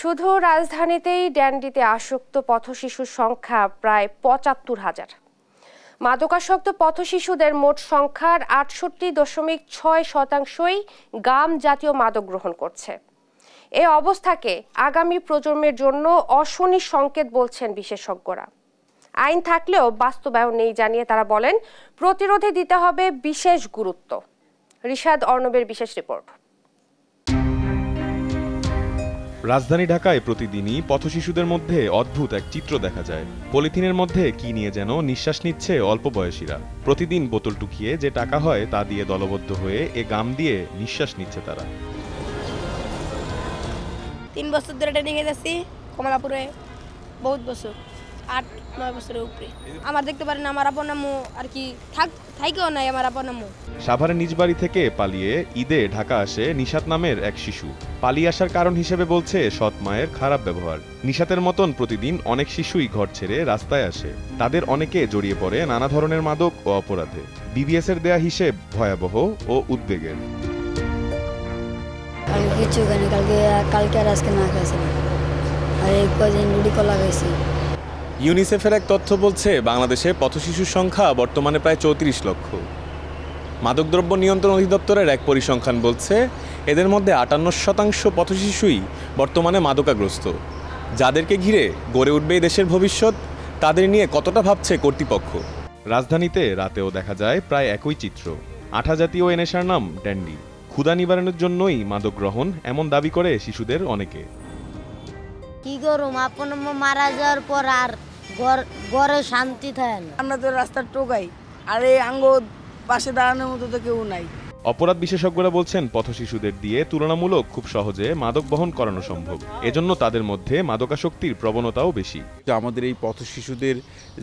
শুধু রাজধানীতেই ড্যান্ডিতে আসক্ত পথশিশুর সংখ্যা প্রায় ৭৫,০০০। মাদকাসক্ত পথশিশুদের মোট সংখ্যার ৬৮.৬%ই গাম জাতীয় মাদক গ্রহণ করছে। এই অবস্থাকে আগামী প্রজন্মের জন্য অশনি সংকেত বলছেন বিশেষজ্ঞরা। আইন থাকলেও বাস্তবায়ন নেই জানিয়ে তারা বলেন, প্রতিরোধে দিতে হবে বিশেষ গুরুত্ব। রিশাদ অর্ণবের বিশেষ রিপোর্ট। রাজধানী ঢাকায় প্রতিদিনই পথশিশুদের মধ্যে অদ্ভুত এক চিত্র দেখা যায়। পলিথিনের মধ্যে কি নিয়ে যেন নিঃশ্বাস নিচ্ছে অল্প বয়সীরা। প্রতিদিন বোতল টুকিয়ে যে টাকা হয় তা দিয়ে দলবদ্ধ হয়ে এ গাম দিয়ে নিঃশ্বাস নিচ্ছে তারা। ৩ বছর ধরে ট্রেনিং এ যাচ্ছি কমলাপুরে, বহুত বছর, ৮-৯ বছরের উপরে। আমার দেখতে পারেন আমার আপন আম্মু আর কি থাকেও নাই আমার আপন আম্মু। সাভারের নিজ বাড়ি থেকে পালিয়ে ঈদে ঢাকা আসে নিশাত নামের এক শিশু। পালিয়ে আসার কারণ হিসেবে বলছে সৎ মায়ের খারাপ ব্যবহার। নিশাতের মতন প্রতিদিন অনেক শিশুই ঘর ছেড়ে রাস্তায় আসে। তাদের অনেকে জড়িয়ে পড়ে নানা ধরনের মাদক ও অপরাধে। বিবিএস এর দেয়া হিসেব ভয়াবহ ও উদ্বেগের। কিছু কালকে আর আজকে না খাইছি, আর এই কদিন রুটি কলা খাইছি। ইউনিসেফের এক তথ্য বলছে বাংলাদেশে পথশিশুর সংখ্যা বর্তমানে প্রায় ৩৪ লক্ষ। মাদকদ্রব্য নিয়ন্ত্রণ অধিদপ্তরের এক পরিসংখ্যান বলছে এদের মধ্যে ৫৮% পথশিশুই বর্তমানে মাদকাগ্রস্ত। যাদেরকে ঘিরে গড়ে উঠবে দেশের ভবিষ্যৎ, তাদের নিয়ে কতটা ভাবছে কর্তৃপক্ষ। রাজধানীতে রাতেও দেখা যায় প্রায় একই চিত্র। আঠা জাতীয় এ নেশার নাম ড্যান্ডি। ক্ষুধা নিবারণের জন্যই মাদক গ্রহণ, এমন দাবি করে শিশুদের অনেকে। কি করুম, আপন মারা যাওয়ার পর আর ঘরে শান্তি থাকে না। আমরা তো রাস্তার টোকাই, আর এই আঙ্গ পাশে দাঁড়ানোর মতো তো কেউ নাই। অপরাধ বিশেষজ্ঞরা বলছেন পথশিশুদের দিয়ে তুলনামূলক খুব সহজে মাদক বহন করানো সম্ভব। এজন্য তাদের মধ্যে মাদকাসক্তির প্রবণতাও বেশি। আমাদের এই পথশিশুদের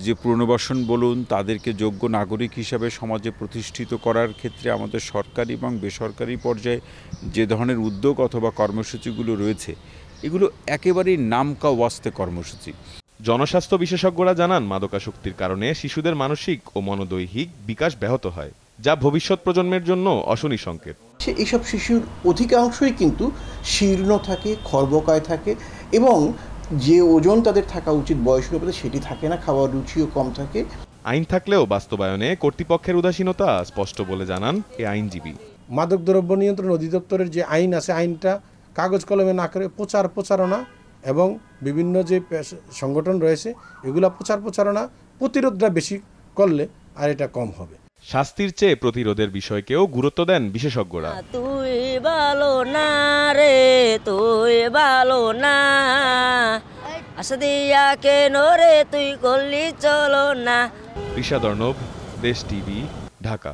যে পুনর্বাসন বলুন, তাদেরকে যোগ্য নাগরিক হিসাবে সমাজে প্রতিষ্ঠিত করার ক্ষেত্রে আমাদের সরকারি এবং বেসরকারি পর্যায়ে যে ধরনের উদ্যোগ অথবা কর্মসূচিগুলো রয়েছে, এগুলো একেবারেই নামকা ওয়াস্তে কর্মসূচি। জনস্বাস্থ্য বিশেষজ্ঞরা জানান মাদকাসক্তির কারণে শিশুদের মানসিক ও মনোদৈহিক বিকাশ ব্যাহত হয়, যা ভবিষ্যৎ প্রজন্মের জন্য অশনি সংকেত। এইসব শিশুর অধিকাংশই কিন্তু শীর্ণ থাকে, খর্বকায় থাকে এবং যে ওজন তাদের থাকা উচিত বয়সের উপরে সেটি থাকে না, খাওয়ার রুচিও কম থাকে। আইন থাকলেও বাস্তবায়নে কর্তৃপক্ষের উদাসীনতা স্পষ্ট বলে জানান এ আইনজীবী। মাদকদ্রব্য নিয়ন্ত্রণ অধিদপ্তরের যে আইন আছে, আইনটা কাগজ কলমে না করে প্রচারণা এবং বিভিন্ন যে সংগঠন রয়েছে এগুলা প্রচারণা প্রতিরোধটা বেশি করলে আর এটা কম হবে। শাস্তির চেয়ে প্রতিরোধের বিষয়কেও গুরুত্ব দেন বিশেষজ্ঞরা। তুই ভালো না রে, তুই ভালো না, আশা দিয়া কেন রে তুই করলি চলো না। রিশাদ অর্ণব, দেশ টিভি, ঢাকা।